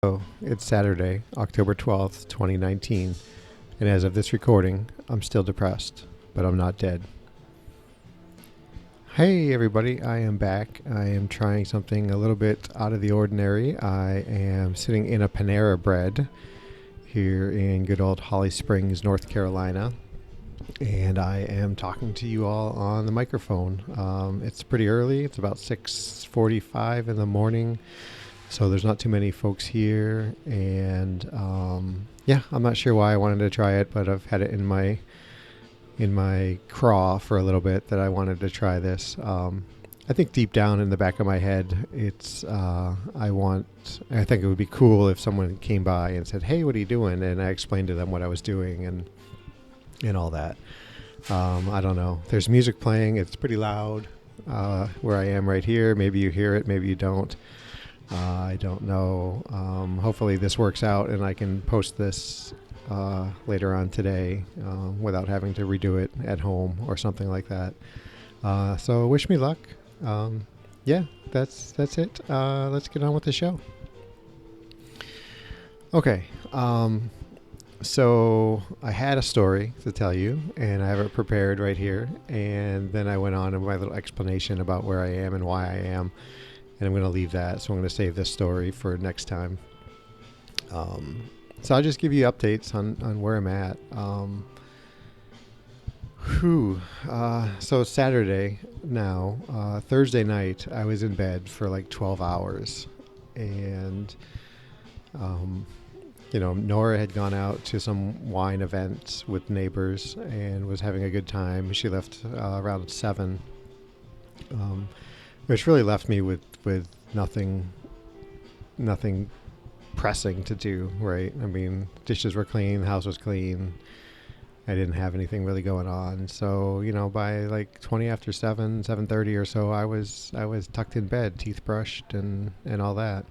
So it's Saturday, October 12th, 2019, and as of this recording, I'm still depressed, but I'm not dead. Hey everybody, I am back. I am trying something a little bit out of the ordinary. I am sitting in a Panera Bread here in good old Holly Springs, North Carolina, and I am talking to you all on the microphone. It's pretty early. It's about 6:45 in the morning. So there's not too many folks here, and I'm not sure why I wanted to try it, but I've had it in my craw for a little bit that I wanted to try this. I think deep down in the back of my head, I think it would be cool if someone came by and said, "Hey, what are you doing?" And I explained to them what I was doing and all that. I don't know. There's music playing. It's pretty loud where I am right here. Maybe you hear it. Maybe you don't. I don't know. Hopefully this works out and I can post this later on today without having to redo it at home or something like that. So wish me luck. That's it. Let's get on with the show. Okay. So I had a story to tell you, and I have it prepared right here. And then I went on in my little explanation about where I am and why I am. And I'm going to leave that, so I'm going to save this story for next time. So I'll just give you updates on where I'm at. So Saturday now, Thursday night, I was in bed for like 12 hours. And, Nora had gone out to some wine event with neighbors and was having a good time. She left around 7. Which really left me with nothing pressing to do, right? I mean, dishes were clean, house was clean. I didn't have anything really going on. So, by like 20 after 7, 7:30 or so, I was tucked in bed, teeth brushed and all that.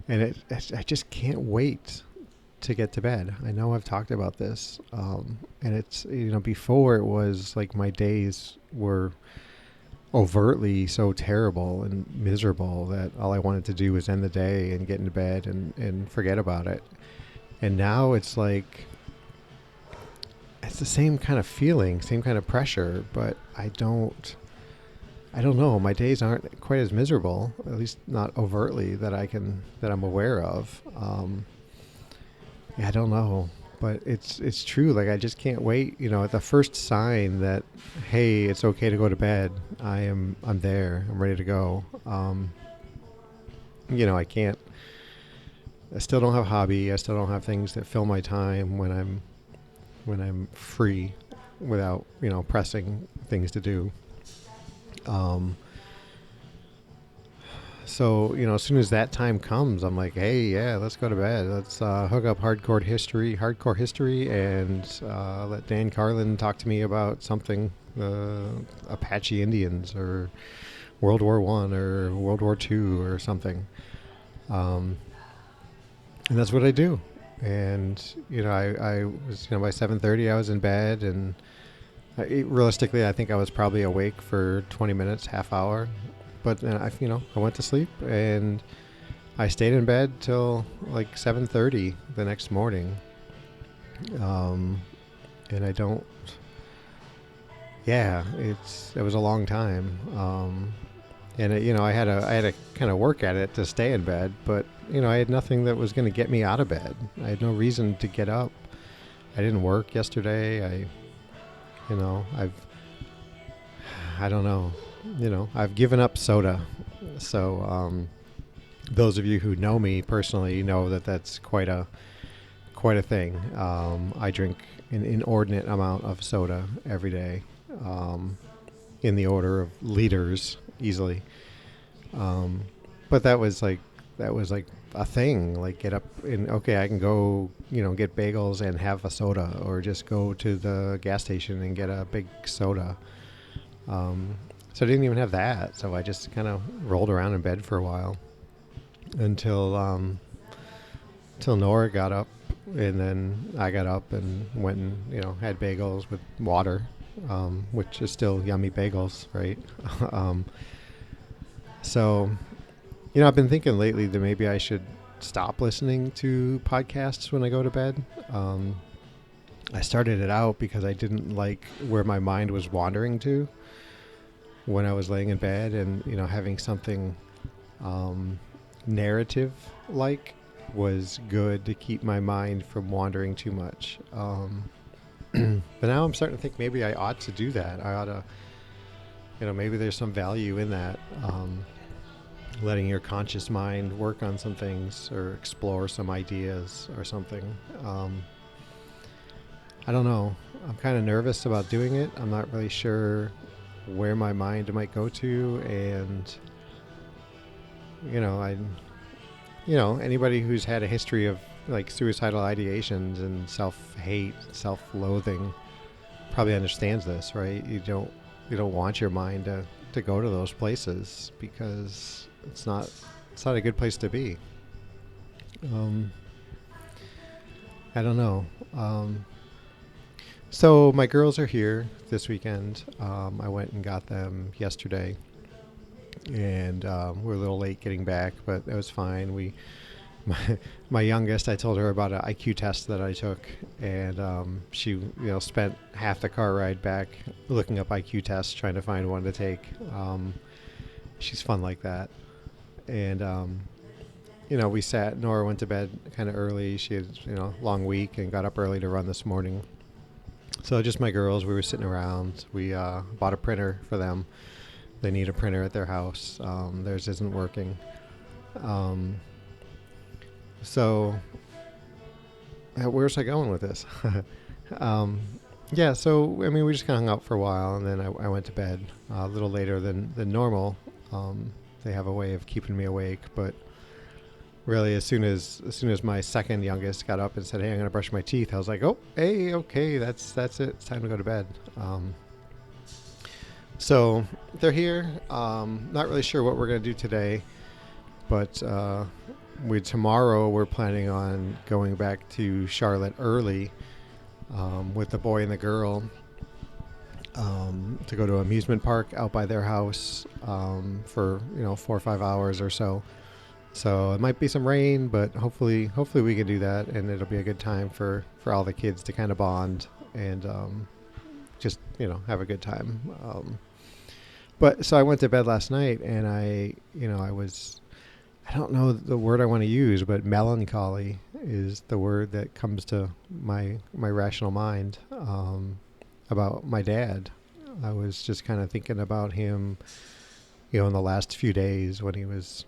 I just can't wait to get to bed. I know I've talked about this. And it's, before it was like my days were overtly so terrible and miserable that all I wanted to do was end the day and get into bed and forget about it. And now it's like, it's the same kind of feeling, same kind of pressure, but I don't know. My days aren't quite as miserable, at least not overtly that I'm aware of. I don't know. But it's true. Like, I just can't wait. At the first sign that, hey, it's okay to go to bed, I'm there. I'm ready to go. I can't. I still don't have a hobby. I still don't have things that fill my time when I'm free, without pressing things to do. So, as soon as that time comes, I'm like, hey, yeah, let's go to bed. Let's hook up hardcore history, and let Dan Carlin talk to me about something, Apache Indians or World War I or World War II or something. And that's what I do. And, I was, by 7:30, I was in bed, and realistically, I think I was probably awake for 20 minutes, half hour. But I went to sleep and I stayed in bed till like 7:30 the next morning. And I don't. Yeah, it was a long time. And I had to kind of work at it to stay in bed, but I had nothing that was going to get me out of bed. I had no reason to get up. I didn't work yesterday. I don't know. I've given up soda. So those of you who know me personally know that that's quite a thing. I drink an inordinate amount of soda every day, in the order of liters easily. But that was like a thing. Like, get up and, okay, I can go, get bagels and have a soda, or just go to the gas station and get a big soda. So I didn't even have that. So I just kind of rolled around in bed for a while until Nora got up, and then I got up and went and, had bagels with water, which is still yummy bagels, right? So I've been thinking lately that maybe I should stop listening to podcasts when I go to bed. I started it out because I didn't like where my mind was wandering to when I was laying in bed, and having something narrative like was good to keep my mind from wandering too much. But now I'm starting to think maybe I ought to do that. I ought to, maybe there's some value in that. Letting your conscious mind work on some things or explore some ideas or something. I don't know. I'm kind of nervous about doing it. I'm not really sure where my mind might go to, and I anybody who's had a history of like suicidal ideations and self-hate, self-loathing probably understands this, right? You don't want your mind to go to those places because it's not a good place to be. I don't know. So my girls are here this weekend. I went and got them yesterday, and we're a little late getting back, but it was fine. My youngest, I told her about an IQ test that I took, and she spent half the car ride back looking up IQ tests, trying to find one to take. She's fun like that, and we sat. Nora went to bed kind of early. She had long week and got up early to run this morning. So just my girls, we were sitting around. We bought a printer for them. They need a printer at their house. Theirs isn't working. So where's I going with this? Yeah, so we just kind of hung out for a while, and then I went to bed a little later than normal. They have a way of keeping me awake, but really, as soon as my second youngest got up and said, "Hey, I'm gonna brush my teeth," I was like, "Oh, hey, okay, that's it. It's time to go to bed." So they're here. Not really sure what we're gonna do today, but tomorrow we're planning on going back to Charlotte early with the boy and the girl to go to an amusement park out by their house for 4 or 5 hours or so. So it might be some rain, but hopefully we can do that, and it'll be a good time for all the kids to kind of bond and just have a good time. But so I went to bed last night, and I don't know the word I want to use, but melancholy is the word that comes to my rational mind about my dad. I was just kind of thinking about him, in the last few days when he was,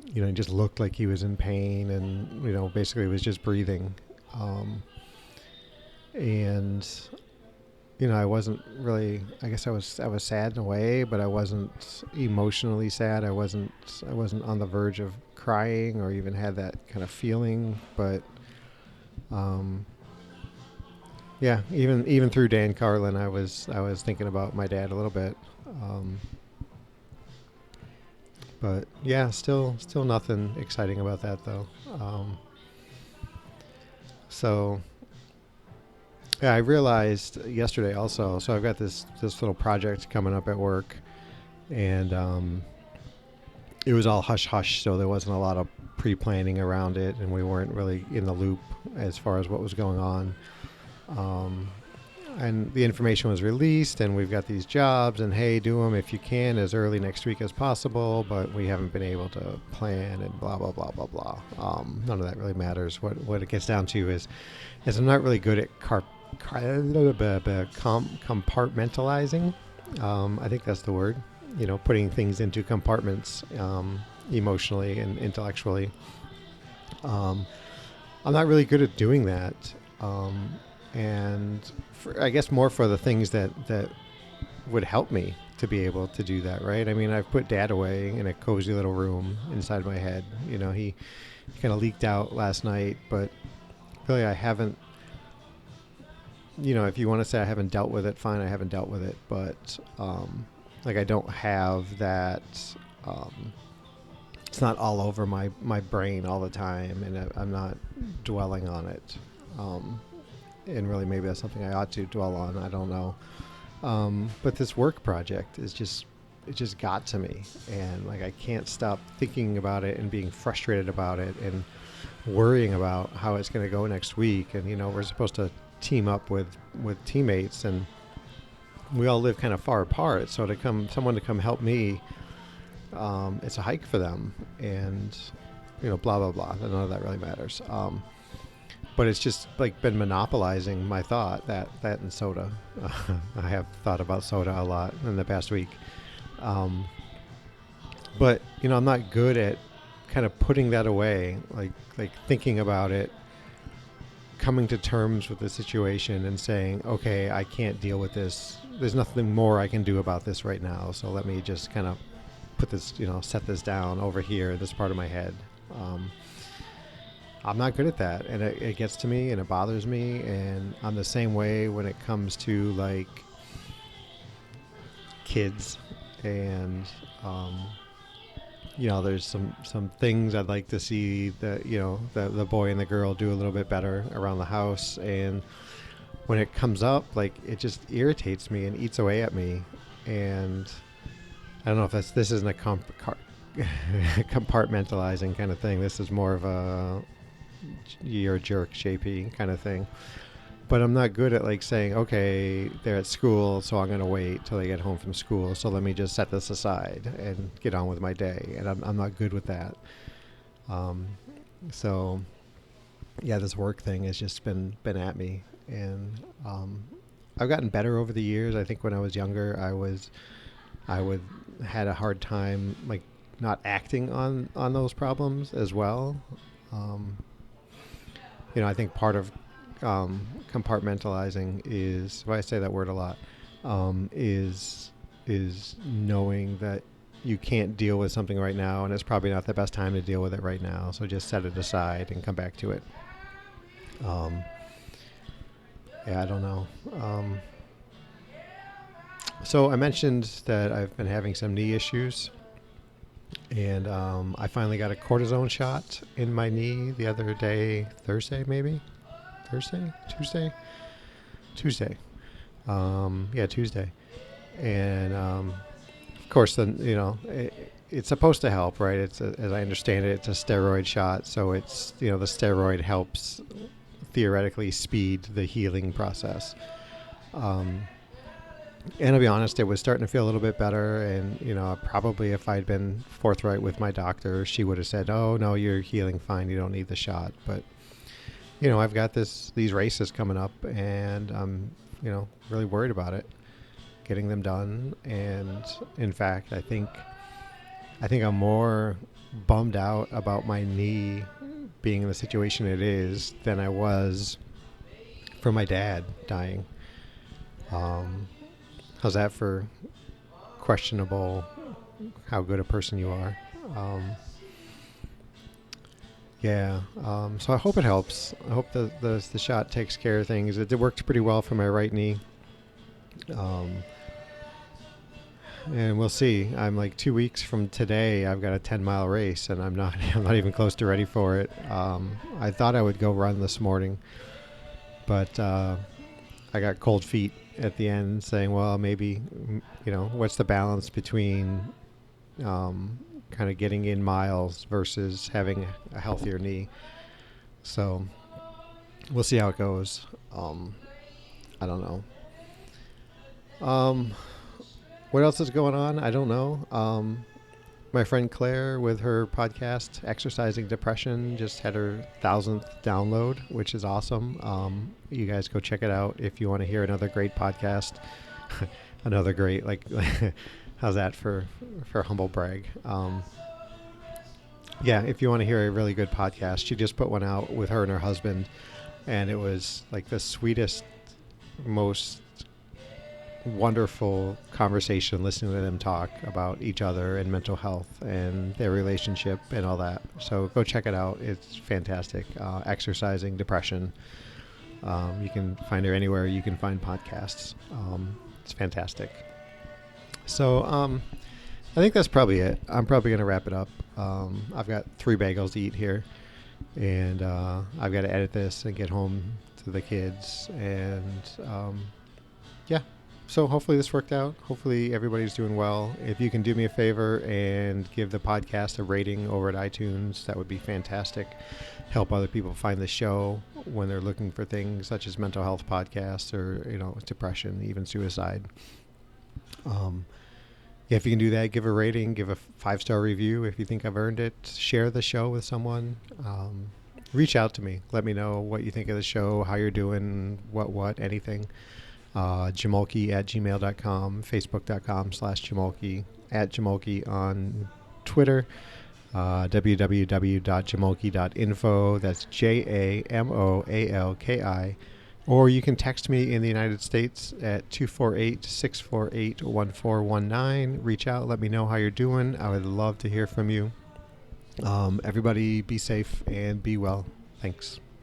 he just looked like he was in pain, and basically was just breathing. And I wasn't really. I guess I was sad in a way, but I wasn't emotionally sad. I wasn't on the verge of crying or even had that kind of feeling. But yeah, even through Dan Carlin, I was thinking about my dad a little bit. But yeah, still nothing exciting about that though. So. Yeah, I realized yesterday also. So I've got this little project coming up at work, and it was all hush hush. So there wasn't a lot of pre-planning around it, and we weren't really in the loop as far as what was going on. And the information was released, and we've got these jobs, and hey, do them if you can as early next week as possible. But we haven't been able to plan, and blah blah blah blah blah. None of that really matters. What it gets down to is I'm not really good at compartmentalizing. I think that's the word. Putting things into compartments emotionally and intellectually. I'm not really good at doing that. And I guess more for the things that would help me to be able to do that, right? I've put Dad away in a cozy little room inside my head. He kind of leaked out last night, but really I haven't. If you want to say I haven't dealt with it, fine, I haven't dealt with it. But I don't have that. It's not all over my brain all the time, and I'm not dwelling on it. And really, maybe that's something I ought to dwell on. I don't know. But this work project is just got to me, and like I can't stop thinking about it and being frustrated about it and worrying about how it's going to go next week. And we're supposed to team up with teammates, and we all live kind of far apart. So someone to come help me, it's a hike for them, and blah blah blah. None of that really matters. But it's just like been monopolizing my thought, that and soda. I have thought about soda a lot in the past week. But I'm not good at kind of putting that away, like thinking about it, coming to terms with the situation and saying, okay, I can't deal with this. There's nothing more I can do about this right now. So let me just kind of put this, set this down over here, this part of my head. I'm not good at that, and it gets to me and it bothers me. And I'm the same way when it comes to like kids, and there's some things I'd like to see that the boy and the girl do a little bit better around the house. And when it comes up, like it just irritates me and eats away at me. And I don't know if this isn't a compartmentalizing kind of thing. This is more of a you're a jerk, JP kind of thing. But I'm not good at like saying, okay, they're at school, so I'm going to wait till they get home from school. So let me just set this aside and get on with my day. And I'm not good with that. So yeah, this work thing has just been at me. And I've gotten better over the years. I think when I was younger, I had a hard time like not acting on those problems as well. I think part of compartmentalizing is, well, I say that word a lot, is knowing that you can't deal with something right now, and it's probably not the best time to deal with it right now. So just set it aside and come back to it. Yeah, I don't know. So I mentioned that I've been having some knee issues, and I finally got a cortisone shot in my knee the other day, Tuesday. Yeah, Tuesday. And of course, then it's supposed to help, right? It's as I understand it, it's a steroid shot, so it's the steroid helps theoretically speed the healing process. And to be honest, it was starting to feel a little bit better. And, probably if I'd been forthright with my doctor, she would have said, oh, no, you're healing fine. You don't need the shot. But, I've got these races coming up, and I'm, really worried about it, getting them done. And in fact, I think I'm more bummed out about my knee being in the situation it is than I was for my dad dying. How's that for questionable how good a person you are? Yeah. So I hope it helps. I hope the shot takes care of things. It worked pretty well for my right knee. And we'll see. I'm like 2 weeks from today. I've got a 10-mile race, and I'm not even close to ready for it. I thought I would go run this morning, but I got cold feet at the end, saying, well, maybe, what's the balance between kind of getting in miles versus having a healthier knee. So we'll see how it goes. I don't know. What else is going on? I don't know. My friend Claire, with her podcast, Exercising Depression, just had her 1,000th download, which is awesome. You guys go check it out if you want to hear another great podcast. Another great, how's that for humble brag? Yeah, if you want to hear a really good podcast, she just put one out with her and her husband, and it was like the sweetest, most wonderful conversation, listening to them talk about each other and mental health and their relationship and all that. So go check it out. It's fantastic. Exercising Depression. You can find her anywhere you can find podcasts. It's fantastic. So I think that's probably it. I'm probably going to wrap it up. I've got 3 bagels to eat here, and I've got to edit this and get home to the kids. And yeah. So hopefully this worked out. Hopefully everybody's doing well. If you can do me a favor and give the podcast a rating over at iTunes, that would be fantastic. Help other people find the show when they're looking for things such as mental health podcasts or depression, even suicide. Um, yeah, if you can do that, give a rating, give a 5-star review if you think I've earned it. Share the show with someone. Reach out to me. Let me know what you think of the show, how you're doing, anything. Jamolke at gmail.com, facebook.com/Jamolke, at Jamolke on Twitter, www.jamolke.info. That's JAMOALKI. Or you can text me in the United States at 248-648-1419. Reach out, let me know how you're doing. I would love to hear from you. Everybody be safe and be well. Thanks.